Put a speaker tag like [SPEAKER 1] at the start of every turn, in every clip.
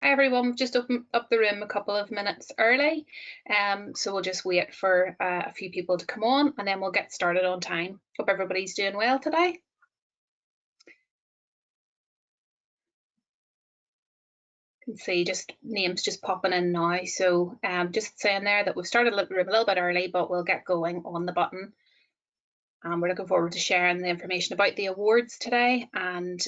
[SPEAKER 1] Hi everyone, we've just opened up the room a couple of minutes early, so we'll just wait for a few people to come on and then we'll get started on time. Hope everybody's doing well today. You can see just names just popping in now, so just saying there that we've started the room a little bit early, but we'll get going on the button. We're looking forward to sharing the information about the awards today, and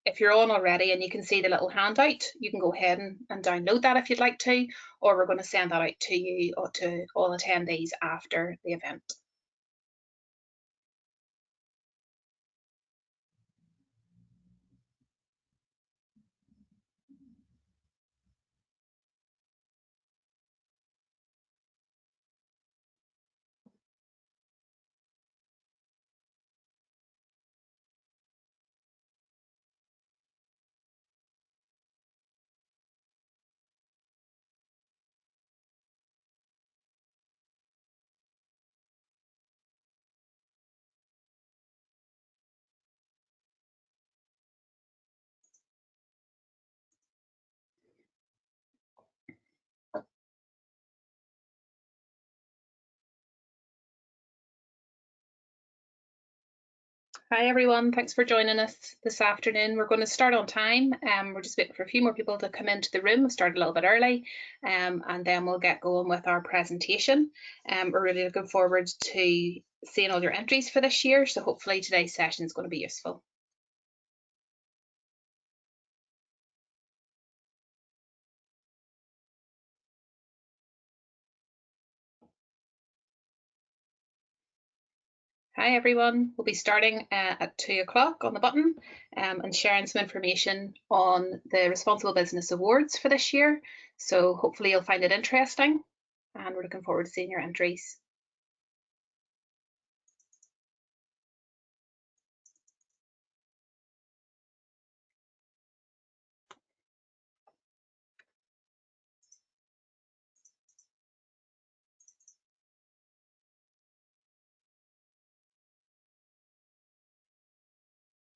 [SPEAKER 1] if you're on already and you can see the little handout, you can go ahead and download that if you'd like to, or we're going to send that out to you or to all attendees after the event. Hi everyone, thanks for joining us this afternoon. We're going to start on time. We're just waiting for a few more people to come into the room. We'll start a little bit early and then we'll get going with our presentation. We're really looking forward to seeing all your entries for this year, so hopefully today's session is going to be useful. Hi everyone, we'll be starting at 2 o'clock on the button and sharing some information on the Responsible Business Awards for this year. So hopefully you'll find it interesting and we're looking forward to seeing your entries.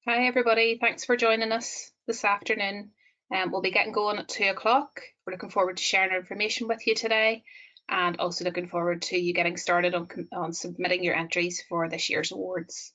[SPEAKER 1] Hi everybody, thanks for joining us this afternoon. We'll be getting going at 2 o'clock. We're looking forward to sharing our information with you today and also looking forward to you getting started on submitting your entries for this year's awards.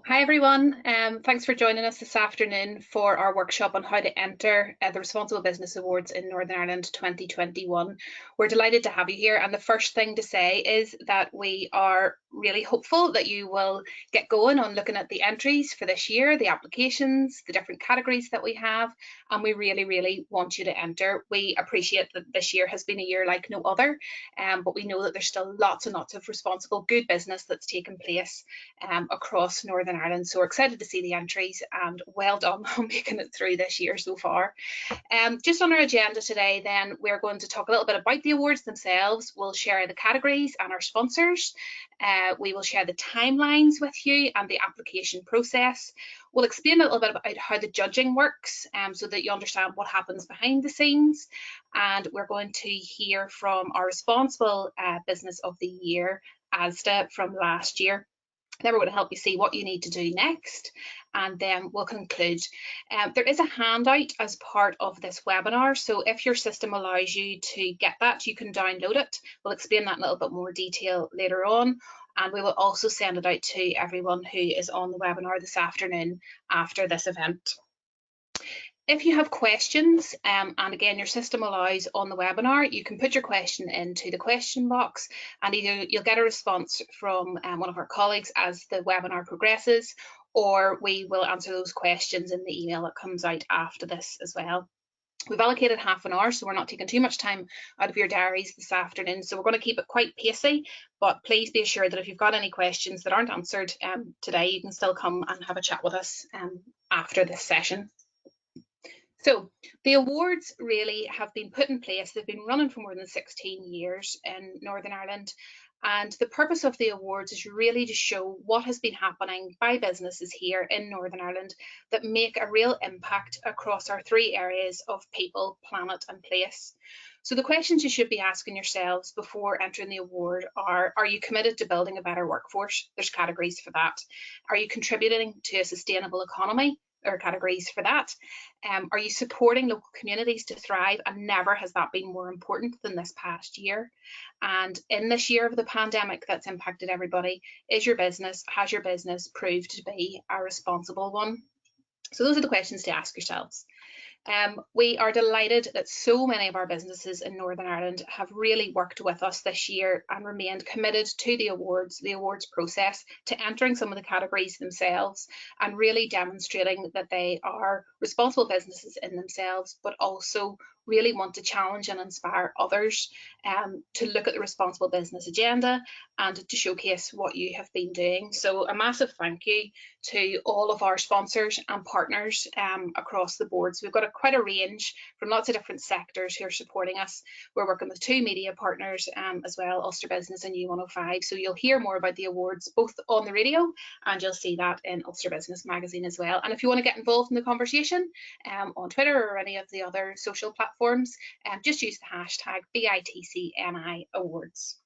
[SPEAKER 1] Hi everyone, thanks for joining us this afternoon for our workshop on how to enter the Responsible Business Awards in Northern Ireland 2021. We're delighted to have you here, and the first thing to say is that we are really hopeful that you will get going on looking at the entries for this year, the applications, the different categories that we have, and we really want you to enter. We appreciate that this year has been a year like no other, but we know that there's still lots and lots of responsible good business that's taken place across Northern Ireland. So we're excited to see the entries, and well done on making it through this year so far. Just on our agenda today, then, we're going to talk a little bit about the awards themselves. We'll share the categories and our sponsors. We will share the timelines with you and the application process. We'll explain a little bit about how the judging works, so that you understand what happens behind the scenes. And we're going to hear from our responsible business of the year, Asda, from last year. Then we're going to help you see what you need to do next, and then we'll conclude. There is a handout as part of this webinar, so if your system allows you to get that, you can download it. We'll explain that in a little bit more detail later on, and we will also send it out to everyone who is on the webinar this afternoon after this event. If you have questions, and again your system allows on the webinar, you can put your question into the question box, and either you'll get a response from one of our colleagues as the webinar progresses, or we will answer those questions in the email that comes out after this as well. We've allocated half an hour, so we're not taking too much time out of your diaries this afternoon, so we're going to keep it quite pacey, but please be assured that if you've got any questions that aren't answered today, you can still come and have a chat with us after this session. So the awards really have been put in place. They've been running for more than 16 years in Northern Ireland. And the purpose of the awards is really to show what has been happening by businesses here in Northern Ireland that make a real impact across our three areas of people, planet and place. So the questions you should be asking yourselves before entering the award are you committed to building a better workforce? There's categories for that. Are you contributing to a sustainable economy? Or categories for that. Are you supporting local communities to thrive? And never has that been more important than this past year. And in this year of the pandemic that's impacted everybody, has your business proved to be a responsible one? So those are the questions to ask yourselves. We are delighted that so many of our businesses in Northern Ireland have really worked with us this year and remained committed to the awards process, to entering some of the categories themselves and really demonstrating that they are responsible businesses in themselves, but also really want to challenge and inspire others to look at the responsible business agenda and to showcase what you have been doing. So a massive thank you to all of our sponsors and partners across the board. So we've got quite a range from lots of different sectors who are supporting us. We're working with 2 media partners as well, Ulster Business and U105. So you'll hear more about the awards both on the radio, and you'll see that in Ulster Business magazine as well. And if you want to get involved in the conversation on Twitter or any of the other social platforms, just use the hashtag BITCNI Awards.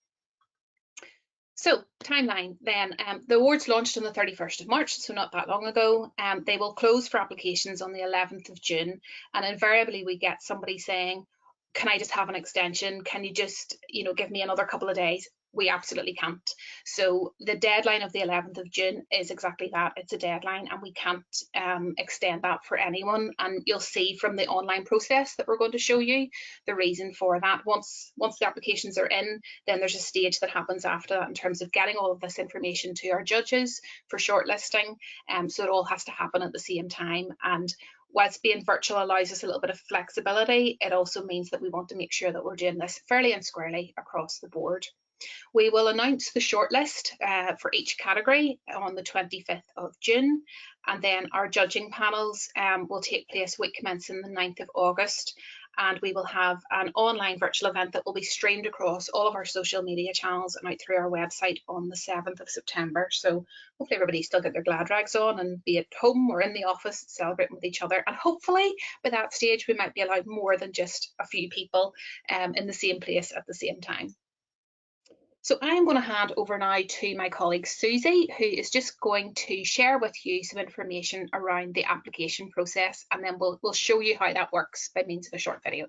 [SPEAKER 1] So timeline then, the awards launched on the 31st of March, so not that long ago. They will close for applications on the 11th of June, and invariably we get somebody saying, can I just have an extension? Can you just, give me another couple of days? We absolutely can't. So the deadline of the 11th of June is exactly that. It's a deadline, and we can't extend that for anyone. And you'll see from the online process that we're going to show you the reason for that. Once the applications are in, then there's a stage that happens after that in terms of getting all of this information to our judges for shortlisting. So it all has to happen at the same time. And whilst being virtual allows us a little bit of flexibility, it also means that we want to make sure that we're doing this fairly and squarely across the board. We will announce the shortlist for each category on the 25th of June, and then our judging panels will take place week commencing the 9th of August, and we will have an online virtual event that will be streamed across all of our social media channels and out through our website on the 7th of September. So hopefully everybody still get their glad rags on and be at home or in the office celebrating with each other, and hopefully by that stage we might be allowed more than just a few people in the same place at the same time. So I'm going to hand over now to my colleague Susie, who is just going to share with you some information around the application process, and then we'll show you how that works by means of a short video.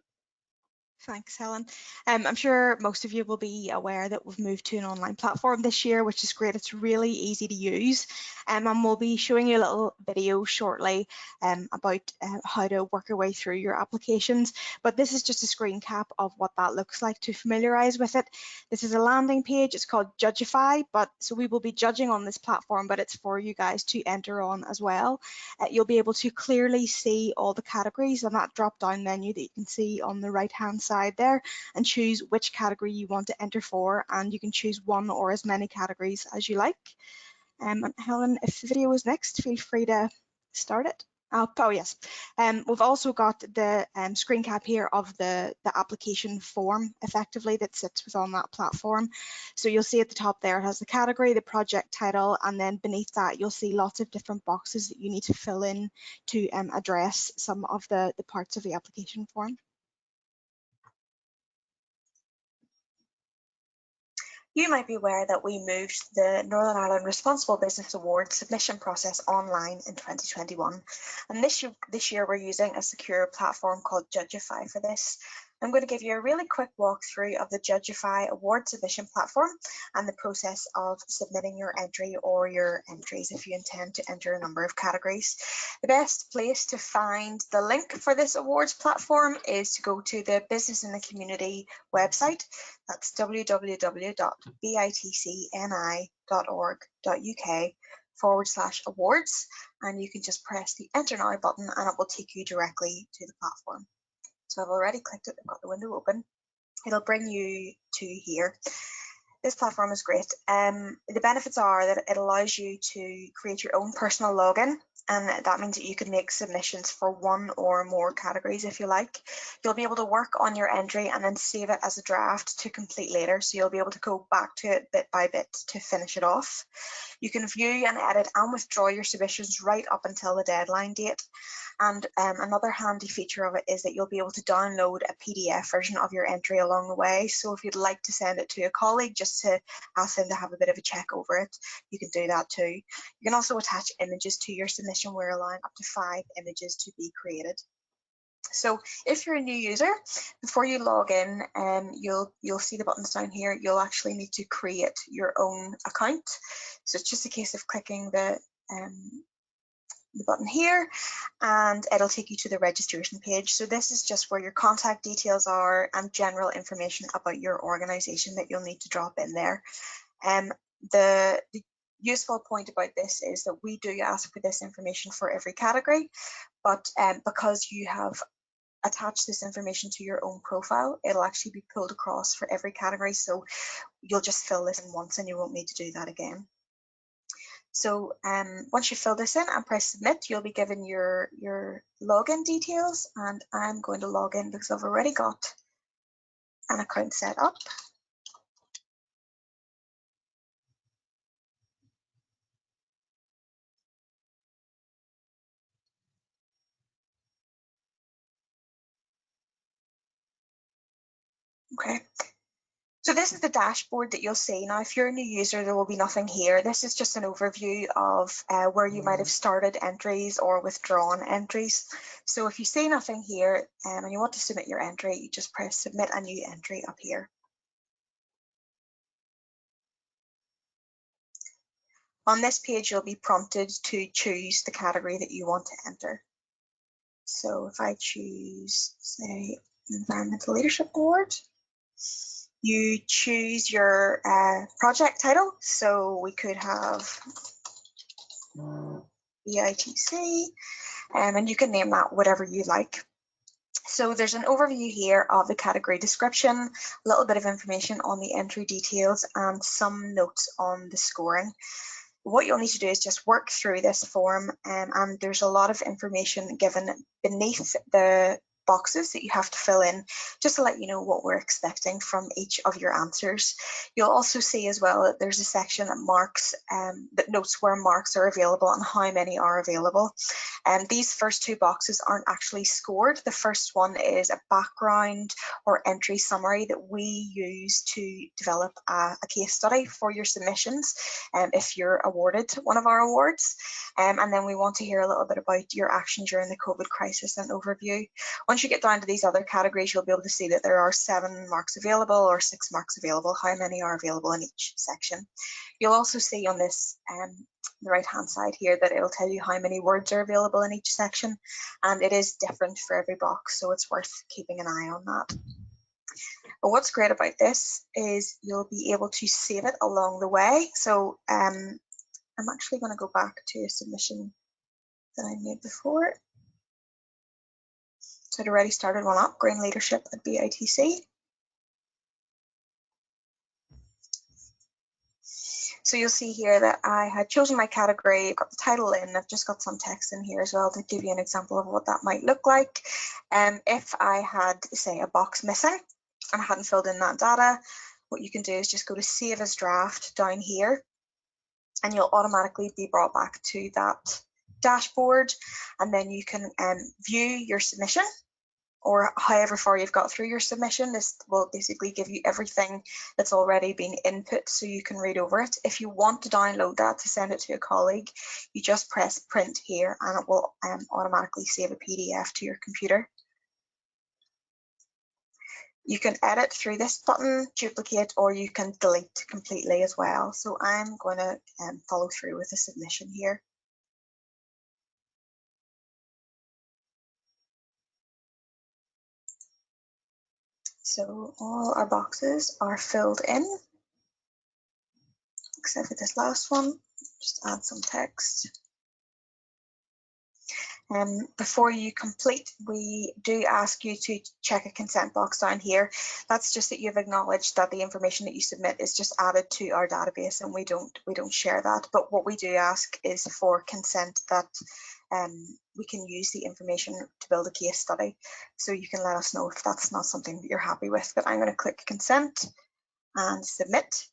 [SPEAKER 2] Thanks, Helen. I'm sure most of you will be aware that we've moved to an online platform this year, which is great. It's really easy to use. And we'll be showing you a little video shortly about how to work your way through your applications. But this is just a screen cap of what that looks like to familiarise with it. This is a landing page. It's called Judgify, so we will be judging on this platform, but it's for you guys to enter on as well. You'll be able to clearly see all the categories on that drop-down menu that you can see on the right-hand side there, and choose which category you want to enter for, and you can choose one or as many categories as you like. And Helen, if the video is next, feel free to start it. Oh yes, we've also got the screen cap here of the application form effectively that sits within that platform. So you'll see at the top there it has the category, the project title, and then beneath that you'll see lots of different boxes that you need to fill in to address some of the parts of the application form. You might be aware that we moved the Northern Ireland Responsible Business Award submission process online in 2021. And this year we're using a secure platform called Judgify for this. I'm going to give you a really quick walkthrough of the Judgify award submission platform and the process of submitting your entry or your entries if you intend to enter a number of categories. The best place to find the link for this awards platform is to go to the Business in the Community website. That's www.bitcni.org.uk/awards, and you can just press the Enter Now button and it will take you directly to the platform. So I've already clicked it, I've got the window open. It'll bring you to here. This platform is great. The benefits are that it allows you to create your own personal login, and that means that you can make submissions for one or more categories if you like. You'll be able to work on your entry and then save it as a draft to complete later, so you'll be able to go back to it bit by bit to finish it off. You can view and edit and withdraw your submissions right up until the deadline date. And another handy feature of it is that you'll be able to download a PDF version of your entry along the way. So if you'd like to send it to a colleague just to ask them to have a bit of a check over it, you can do that too. You can also attach images to your submission. We're allowing up to 5 images to be created. So if you're a new user, before you log in, you'll see the buttons down here. You'll actually need to create your own account. So it's just a case of clicking the button here and it'll take you to the registration page. So this is just where your contact details are and general information about your organization that you'll need to drop in there. The useful point about this is that we do ask for this information for every category, but because you have attached this information to your own profile, it'll actually be pulled across for every category. So you'll just fill this in once and you won't need to do that again. So once you fill this in and press submit, you'll be given your login details, and I'm going to log in because I've already got an account set up. Okay. So this is the dashboard that you'll see. Now, if you're a new user, there will be nothing here. This is just an overview of where you might have started entries or withdrawn entries. So if you see nothing here and you want to submit your entry, you just press submit a new entry up here. On this page, you'll be prompted to choose the category that you want to enter. So if I choose, say, Environmental Leadership Award, you choose your project title. So we could have BITC, and you can name that whatever you like. So there's an overview here of the category description, a little bit of information on the entry details, and some notes on the scoring. What you'll need to do is just work through this form, and there's a lot of information given beneath the boxes that you have to fill in just to let you know what we're expecting from each of your answers. You'll also see as well that there's a section that marks that notes where marks are available and how many are available. These first 2 boxes aren't actually scored. The first one is a background or entry summary that we use to develop a case study for your submissions if you're awarded one of our awards. And then we want to hear a little bit about your action during the COVID crisis and overview. Once once you get down to these other categories, you'll be able to see that there are 7 marks available or 6 marks available, how many are available in each section. You'll also see on this the right hand side here that it'll tell you how many words are available in each section, and it is different for every box, so it's worth keeping an eye on that. But what's great about this is you'll be able to save it along the way. So I'm actually going to go back to a submission that I made before. So I'd already started one up, Green Leadership at BITC. So you'll see here that I had chosen my category, got the title in, I've just got some text in here as well to give you an example of what that might look like. If I had, say, a box missing and I hadn't filled in that data, what you can do is just go to Save as Draft down here, and you'll automatically be brought back to that dashboard, and then you can view your submission, or however far you've got through your submission. This will basically give you everything that's already been input so you can read over it. If you want to download that to send it to a colleague, you just press print here and it will automatically save a PDF to your computer. You can edit through this button, duplicate, or you can delete completely as well. So I'm going to follow through with the submission here. So all our boxes are filled in, except for this last one. Just add some text. Before you complete, we do ask you to check a consent box down here. That's just that you've acknowledged that the information that you submit is just added to our database, and we don't share that. But what we do ask is for consent that we can use the information to build a case study. So you can let us know if that's not something that you're happy with. But I'm going to click consent and submit.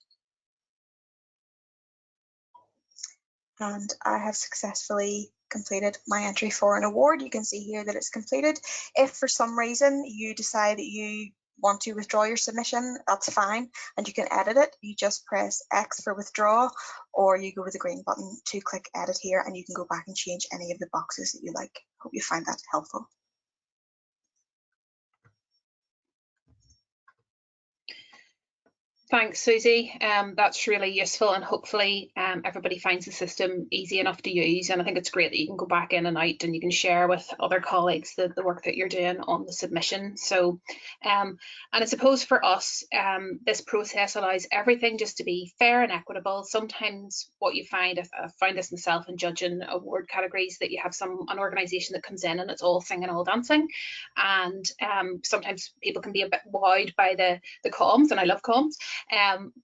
[SPEAKER 2] And I have successfully completed my entry for an award. You can see here that it's completed. If for some reason you decide that you want to withdraw your submission, that's fine, and you can edit it. You just press X for withdraw, or you go with the green button to click edit here, and you can go back and change any of the boxes that you like. Hope you find that helpful.
[SPEAKER 1] Thanks, Susie. That's really useful, and hopefully everybody finds the system easy enough to use. And I think it's great that you can go back in and out and you can share with other colleagues the work that you're doing on the submission. So, and I suppose for us, this process allows everything just to be fair and equitable. Sometimes what you find, I've found this myself in judging award categories, that you have an organisation that comes in and it's all singing, all dancing. And sometimes people can be a bit wowed by the comms, and I love comms.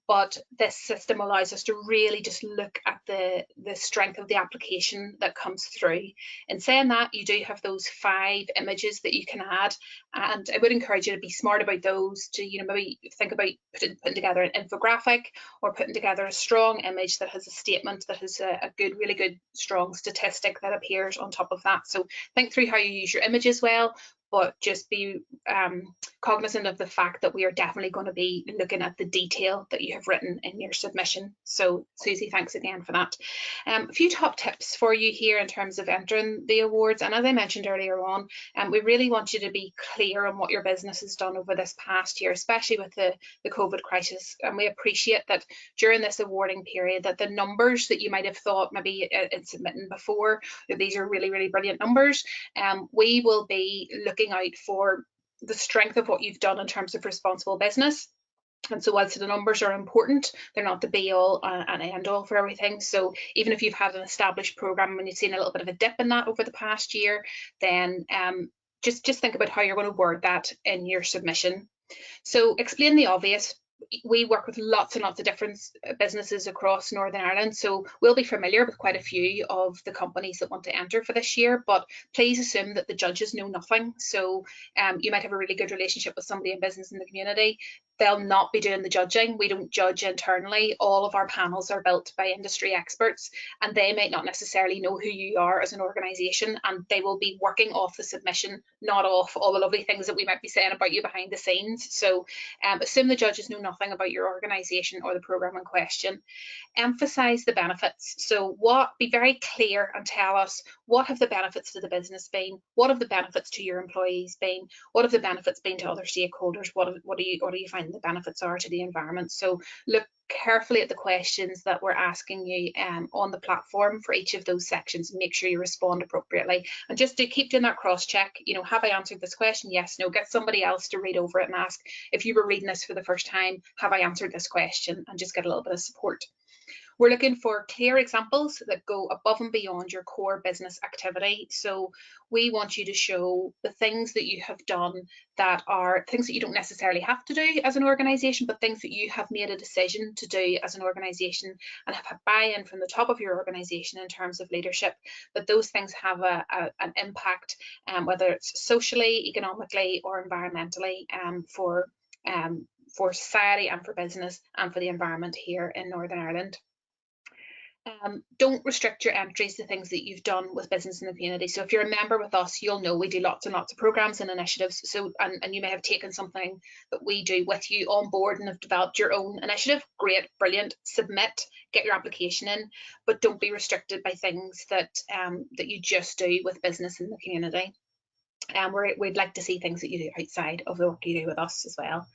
[SPEAKER 1] But this system allows us to really just look at the strength of the application that comes through. In saying that, you do have those 5 images that you can add, and I would encourage you to be smart about those, to maybe think about putting together an infographic, or putting together a strong image that has a statement that has a good, really good, strong statistic that appears on top of that. So think through how you use your image as well, but just be cognizant of the fact that we are definitely going to be looking at the detail that you have written in your submission. So Susie, thanks again for that. A few top tips for you here in terms of entering the awards. And as I mentioned earlier on, we really want you to be clear on what your business has done over this past year, especially with the COVID crisis. And we appreciate that during this awarding period, that the numbers that you might have thought maybe in submitting before, that these are really, really brilliant numbers. We will be looking out for the strength of what you've done in terms of responsible business. And so whilst the numbers are important, they're not the be all and end all for everything. So even if you've had an established program and you've seen a little bit of a dip in that over the past year, then just think about how you're going to word that in your submission. So explain the obvious. We work with lots and lots of different businesses across Northern Ireland, so we'll be familiar with quite a few of the companies that want to enter for this year, but please assume that the judges know nothing. So you might have a really good relationship with somebody in business in the community. They'll not be doing the judging. We don't judge internally. All of our panels are built by industry experts, and they might not necessarily know who you are as an organisation, and they will be working off the submission, not off all the lovely things that we might be saying about you behind the scenes. So assume the judges know nothing nothing about your organisation or the programme in question. Emphasise the benefits. So be very clear and tell us, what have the benefits to the business been? What have the benefits to your employees been? What have the benefits been to other stakeholders? What do you find the benefits are to the environment? So look carefully at the questions that we're asking you on the platform for each of those sections, and make sure you respond appropriately. And just to keep doing that cross check, have I answered this question? Yes, no. Get somebody else to read over it and ask, if you were reading this for the first time, have I answered this question? And just get a little bit of support. We're looking for clear examples that go above and beyond your core business activity. So we want you to show the things that you have done that are things that you don't necessarily have to do as an organisation, but things that you have made a decision to do as an organisation and have had buy-in from the top of your organisation in terms of leadership, that those things have an impact, whether it's socially, economically or environmentally, for society and for business and for the environment here in Northern Ireland. Don't restrict your entries to things that you've done with business in the community. So if you're a member with us, you'll know we do lots and lots of programs and initiatives. So and you may have taken something that we do with you on board and have developed your own initiative. Great, brilliant. Submit, get your application in, but don't be restricted by things that that you just do with business in the community. We'd like to see things that you do outside of the work you do with us as well.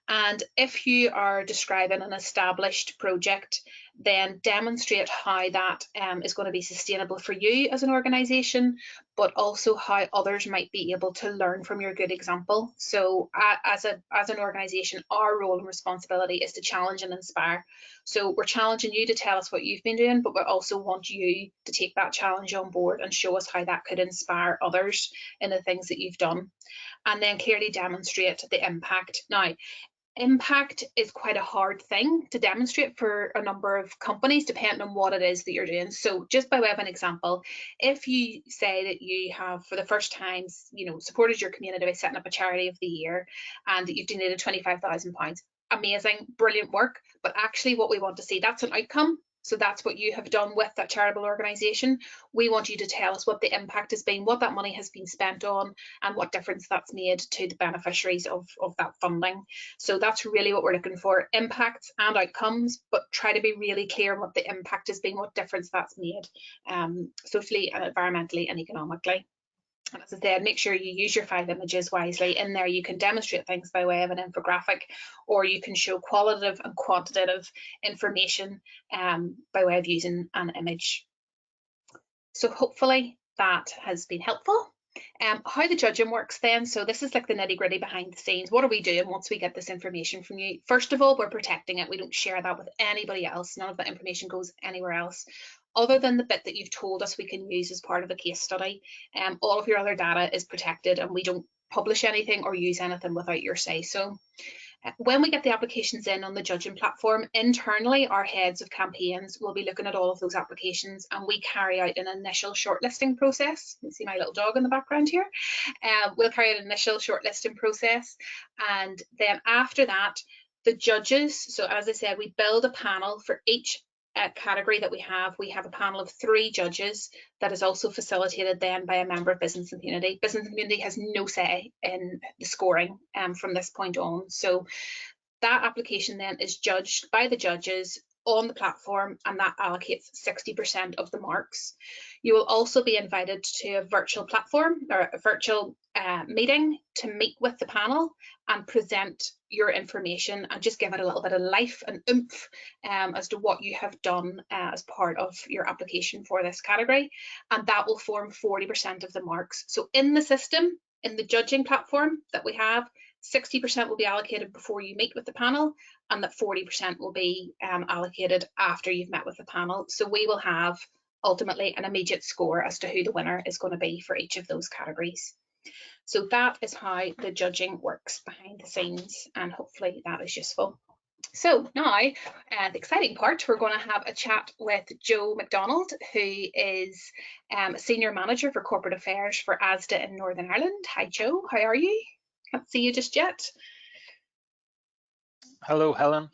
[SPEAKER 1] And if you are describing an established project, then demonstrate how that is going to be sustainable for you as an organisation, but also how others might be able to learn from your good example. So as an organisation, our role and responsibility is to challenge and inspire. So we're challenging you to tell us what you've been doing, but we also want you to take that challenge on board and show us how that could inspire others in the things that you've done. And then clearly demonstrate the impact. Now, impact is quite a hard thing to demonstrate for a number of companies, depending on what it is that you're doing. So just by way of an example, if you say that you have for the first time, supported your community by setting up a charity of the year and that you've donated £25,000, amazing, brilliant work. But actually what we want to see, that's an outcome. So that's what you have done with that charitable organisation. We want you to tell us what the impact has been, what that money has been spent on, and what difference that's made to the beneficiaries of that funding. So that's really what we're looking for, impacts and outcomes, but try to be really clear on what the impact has been, what difference that's made, socially and environmentally and economically. And as I said, make sure you use your 5 images wisely. In there you can demonstrate things by way of an infographic, or you can show qualitative and quantitative information by way of using an image. So hopefully that has been helpful. How the judging works then, so this is like the nitty-gritty behind the scenes. What are we doing once we get this information from you? First of all, we're protecting it. We don't share that with anybody else. None of that information goes anywhere else other than the bit that you've told us we can use as part of a case study. All of your other data is protected, and we don't publish anything or use anything without your say so. When we get the applications in on the judging platform, internally our heads of campaigns will be looking at all of those applications, and we carry out an initial shortlisting process. You can see my little dog in the background here. We'll carry out an initial shortlisting process, and then after that the judges, so as I said, we build a panel for each category that we have a panel of 3 judges that is also facilitated then by a member of business and community. Business and community has no say in the scoring from this point on. So that application then is judged by the judges on the platform, and that allocates 60% of the marks. You will also be invited to a virtual platform or a virtual meeting to meet with the panel and present your information and just give it a little bit of life and oomph as to what you have done as part of your application for this category, and that will form 40% of the marks. So in the system, in the judging platform that we have, 60% will be allocated before you meet with the panel, and that 40% will be allocated after you've met with the panel. So we will have ultimately an immediate score as to who the winner is going to be for each of those categories. So that is how the judging works behind the scenes, and hopefully that is useful. So now, the exciting part, we're going to have a chat with Joe McDonald, who is Senior Manager for Corporate Affairs for Asda in Northern Ireland. Hi Joe, how are you? Can't see you just yet.
[SPEAKER 3] Hello, Helen.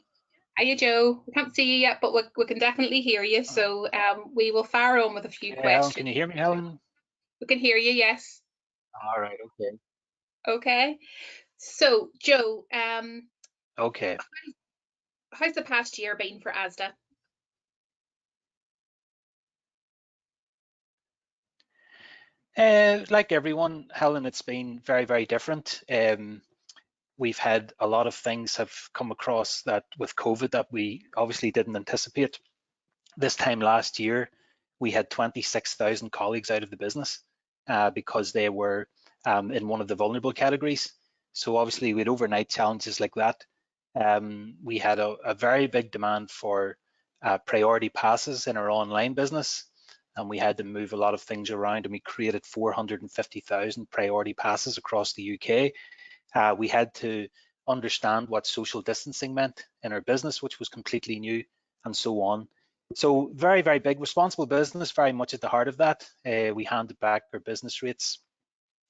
[SPEAKER 1] Hiya Joe, we can't see you yet, but we can definitely hear you. So we will fire on with a few questions.
[SPEAKER 3] Helen, can you hear me, Helen?
[SPEAKER 1] We can hear you, yes.
[SPEAKER 3] All right, okay.
[SPEAKER 1] Okay. So Joe,
[SPEAKER 3] Okay.
[SPEAKER 1] How's the past year been for Asda?
[SPEAKER 3] Like everyone, Helen, it's been very, very different. We've had a lot of things have come across that with COVID that we obviously didn't anticipate. This time last year, we had 26,000 colleagues out of the business because they were in one of the vulnerable categories. So obviously we had overnight challenges like that. We had a very big demand for priority passes in our online business, and we had to move a lot of things around, and we created 450,000 priority passes across the UK. We had to understand what social distancing meant in our business, which was completely new, and so on. So very, very big responsible business, very much at the heart of that. We handed back our business rates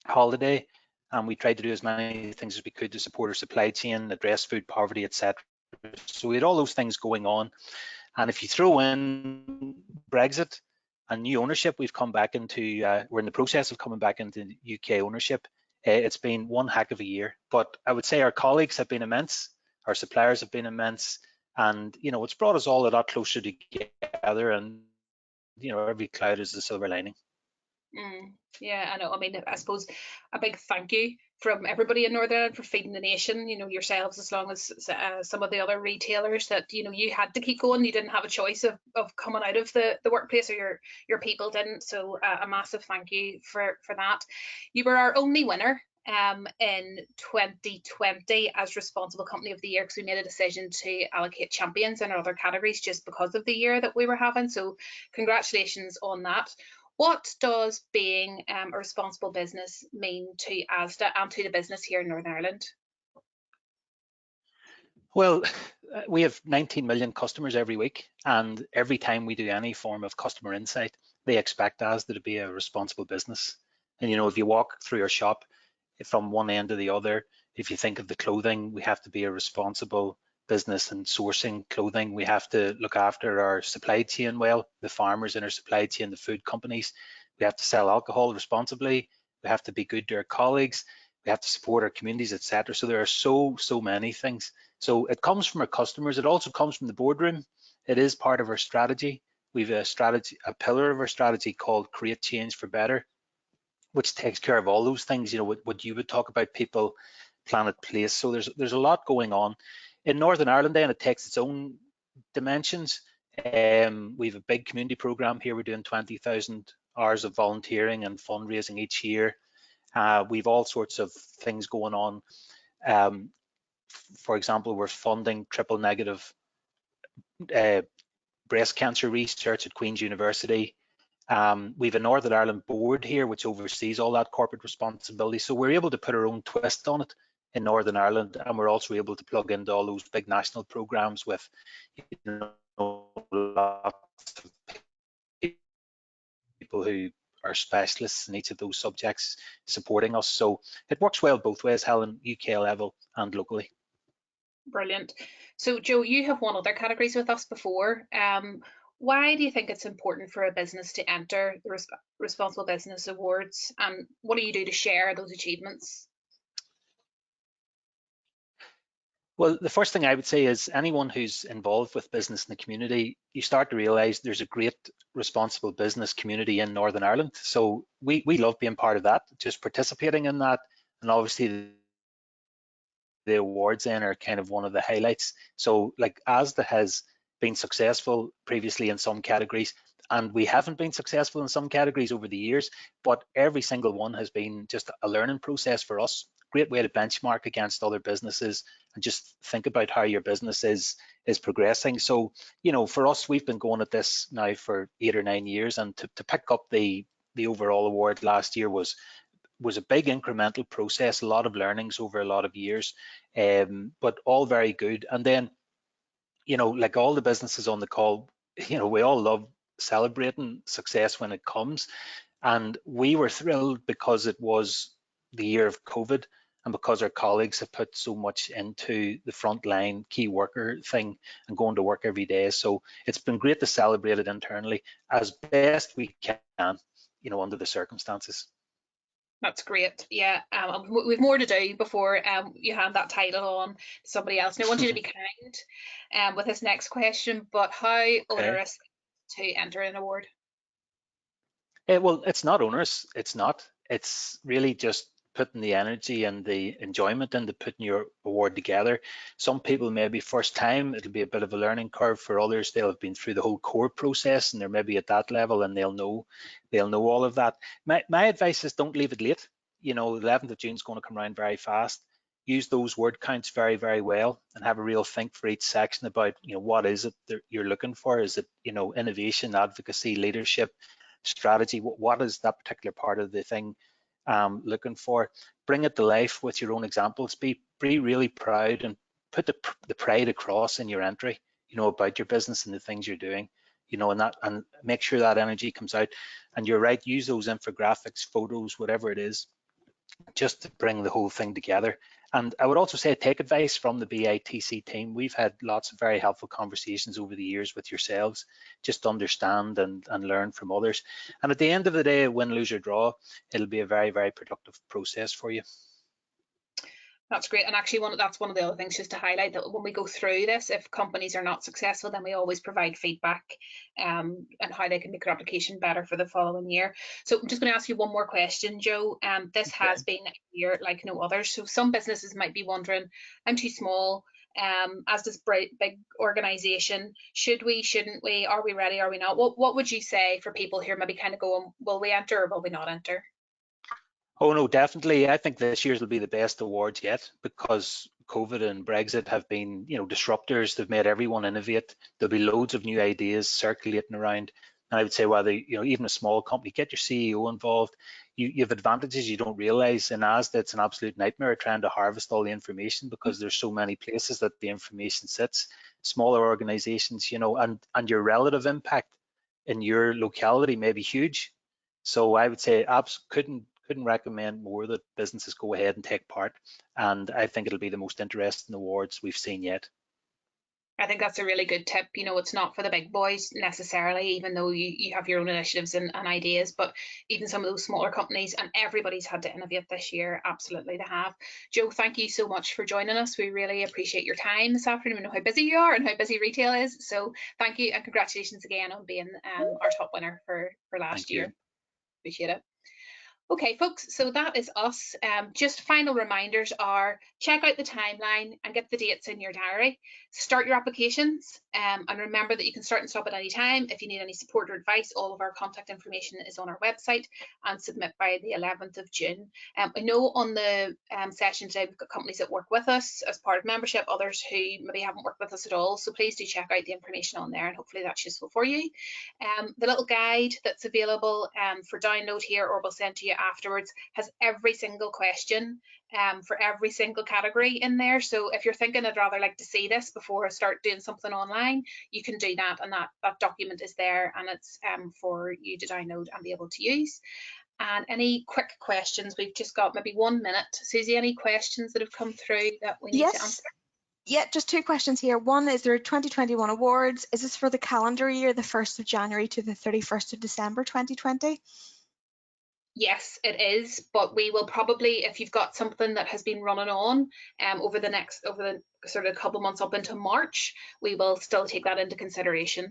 [SPEAKER 3] holiday, and we tried to do as many things as we could to support our supply chain, address food poverty, etc. So we had all those things going on. And if you throw in Brexit and new ownership, we've come back into, we're in the process of coming back into UK ownership. It's been one heck of a year, but I would say our colleagues have been immense, our suppliers have been immense, and it's brought us all a lot closer together, and every cloud is a silver lining.
[SPEAKER 1] Yeah, I know. I mean, I suppose a big thank you from everybody in Northern Ireland for feeding the nation, yourselves, as long as some of the other retailers that, you had to keep going. You didn't have a choice of coming out of the workplace, or your people didn't. So a massive thank you for that. You were our only winner in 2020 as Responsible Company of the Year, because we made a decision to allocate champions in our other categories just because of the year that we were having. So congratulations on that. What does being a responsible business mean to Asda and to the business here in Northern Ireland?
[SPEAKER 3] Well, we have 19 million customers every week, and every time we do any form of customer insight, they expect Asda to be a responsible business. And if you walk through our shop from one end to the other, if you think of the clothing, we have to be a responsible business and sourcing clothing. We have to look after our supply chain well, the farmers in our supply chain, the food companies. We have to sell alcohol responsibly. We have to be good to our colleagues. We have to support our communities, etc. So there are so many things. So it comes from our customers. It also comes from the boardroom. It is part of our strategy. We've a pillar of our strategy called Create Change for Better, which takes care of all those things, what you would talk about, people, planet, place. So there's a lot going on. In Northern Ireland then, it takes its own dimensions. We have a big community program here. We're doing 20,000 hours of volunteering and fundraising each year. We've all sorts of things going on. For example, we're funding triple negative breast cancer research at Queen's University. We've a Northern Ireland board here which oversees all that corporate responsibility. So we're able to put our own twist on it in Northern Ireland, and we're also able to plug into all those big national programs with lots of people who are specialists in each of those subjects supporting us. So it works well both ways, Helen, UK level and locally.
[SPEAKER 1] Brilliant. So Joe, you have won other categories with us before. Why do you think it's important for a business to enter the Responsible Business Awards, and what do you do to share those achievements?
[SPEAKER 3] Well, the first thing I would say is anyone who's involved with business in the community, you start to realise there's a great responsible business community in Northern Ireland. So we love being part of that, just participating in that, and obviously the awards then are kind of one of the highlights. So like Asda has been successful previously in some categories, and we haven't been successful in some categories over the years, but every single one has been just a learning process for us. Great way to benchmark against other businesses and just think about how your business is progressing. So, for us, we've been going at this now for 8 or 9 years, and to pick up the overall award last year was a big incremental process, a lot of learnings over a lot of years, but all very good. And then, like all the businesses on the call, we all love celebrating success when it comes. And we were thrilled because it was the year of COVID, and because our colleagues have put so much into the frontline key worker thing and going to work every day. So it's been great to celebrate it internally as best we can, under the circumstances.
[SPEAKER 1] That's great. Yeah, we've more to do before you hand that title on to somebody else. And I want you to be kind with this next question, but how
[SPEAKER 3] Okay.
[SPEAKER 1] onerous to enter an award?
[SPEAKER 3] Well, it's not onerous. It's not. It's really just putting the energy and the enjoyment into putting your award together. Some people maybe first time, it'll be a bit of a learning curve. For others, they'll have been through the whole core process and they're maybe at that level and they'll know all of that. My advice is don't leave it late. You know, 11th of June is going to come around very fast. Use those word counts very, very well and have a real think for each section about, what is it that you're looking for? Is it, innovation, advocacy, leadership, strategy? What is that particular part of the thing looking for? Bring it to life with your own examples. Be really proud and put the pride across in your entry, about your business and the things you're doing, and make sure that energy comes out. And you're right, use those infographics, photos, whatever it is, just to bring the whole thing together. And I would also say take advice from the BITC team. We've had lots of very helpful conversations over the years with yourselves, just to understand and learn from others. And at the end of the day, win, lose or draw, it'll be a very, very productive process for you.
[SPEAKER 1] That's great. And actually, that's one of the other things just to highlight, that when we go through this, if companies are not successful, then we always provide feedback and how they can make their application better for the following year. So I'm just going to ask you one more question, Joe. This has been a year like no other. So some businesses might be wondering, I'm too small. As this big organization, should we, shouldn't we, are we ready, are we not? What would you say for people here maybe kind of going, will we enter or will we not enter?
[SPEAKER 3] Oh no, definitely. I think this year's will be the best awards yet, because COVID and Brexit have been, disruptors. They've made everyone innovate. There'll be loads of new ideas circulating around. And I would say whether, even a small company, get your CEO involved. You have advantages you don't realize. In Asda, it's an absolute nightmare trying to harvest all the information because there's so many places that the information sits. Smaller organizations, and your relative impact in your locality may be huge. So I would say apps couldn't recommend more that businesses go ahead and take part. And I think it'll be the most interesting awards we've seen yet.
[SPEAKER 1] I think that's a really good tip. It's not for the big boys necessarily, even though you have your own initiatives and ideas, but even some of those smaller companies, and everybody's had to innovate this year, absolutely to have. Joe, thank you so much for joining us. We really appreciate your time this afternoon. We know how busy you are and how busy retail is. So thank you and congratulations again on being our top winner for last year. Appreciate it. Okay, folks, so that is us. Just final reminders are check out the timeline and get the dates in your diary. Start your applications and remember that you can start and stop at any time. If you need any support or advice, all of our contact information is on our website, and submit by the 11th of June. I know on the session today, we've got companies that work with us as part of membership, others who maybe haven't worked with us at all. So please do check out the information on there and hopefully that's useful for you. The little guide that's available for download here or we'll send to you afterwards has every single question for every single category in there. So if you're thinking I'd rather like to see this before I start doing something online, you can do that, and that document is there and it's for you to download and be able to use. And any quick questions? We've just got maybe 1 minute. Susie, any questions that have come through that we need to answer?
[SPEAKER 2] Yeah, just two questions here. One, is there 2021 awards? Is this for the calendar year, the 1st of January to the 31st of December 2020?
[SPEAKER 1] Yes, it is, but we will probably, if you've got something that has been running on over the sort of couple months up into March, we will still take that into consideration.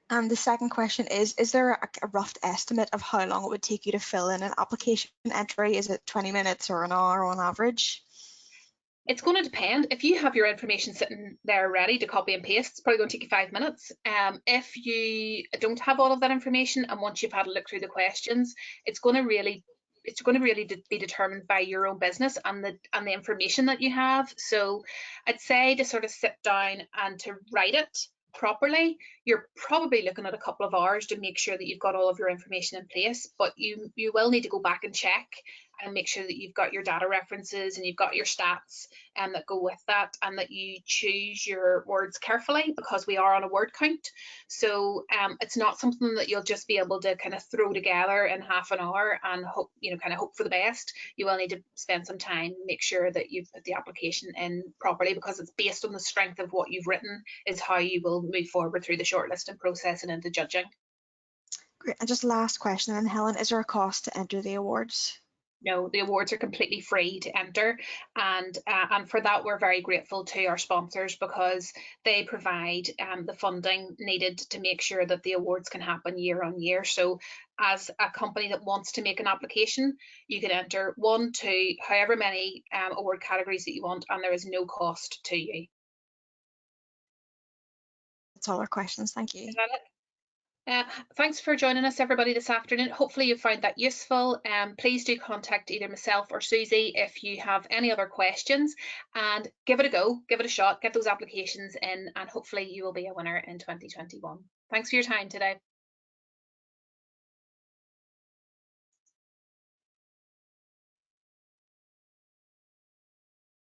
[SPEAKER 2] And the second question is there a rough estimate of how long it would take you to fill in an application entry? Is it 20 minutes or an hour on average?
[SPEAKER 1] It's going to depend. If you have your information sitting there ready to copy and paste, it's probably going to take you 5 minutes. If you don't have all of that information, and once you've had a look through the questions, it's going to really be determined by your own business and the information that you have. So I'd say to sort of sit down and to write it properly, you're probably looking at a couple of hours to make sure that you've got all of your information in place, but you will need to go back and check and make sure that you've got your data references and you've got your stats that go with that, and that you choose your words carefully, because we are on a word count. So it's not something that you'll just be able to kind of throw together in half an hour and hope, kind of hope for the best. You will need to spend some time, make sure that you've put the application in properly, because it's based on the strength of what you've written is how you will move forward through the shortlisting process and into judging.
[SPEAKER 2] Great. And just last question then, Helen, is there a cost to enter the awards?
[SPEAKER 1] No, the awards are completely free to enter, and for that we're very grateful to our sponsors, because they provide the funding needed to make sure that the awards can happen year on year. So as a company that wants to make an application, you can enter 1, 2, however many award categories that you want, and there is no cost to you.
[SPEAKER 2] That's all our questions. Thank you.
[SPEAKER 1] Is that it? Thanks for joining us, everybody, this afternoon. Hopefully you found that useful. Please do contact either myself or Susie if you have any other questions, and give it a go, give it a shot, get those applications in, and hopefully you will be a winner in 2021. Thanks for your time today.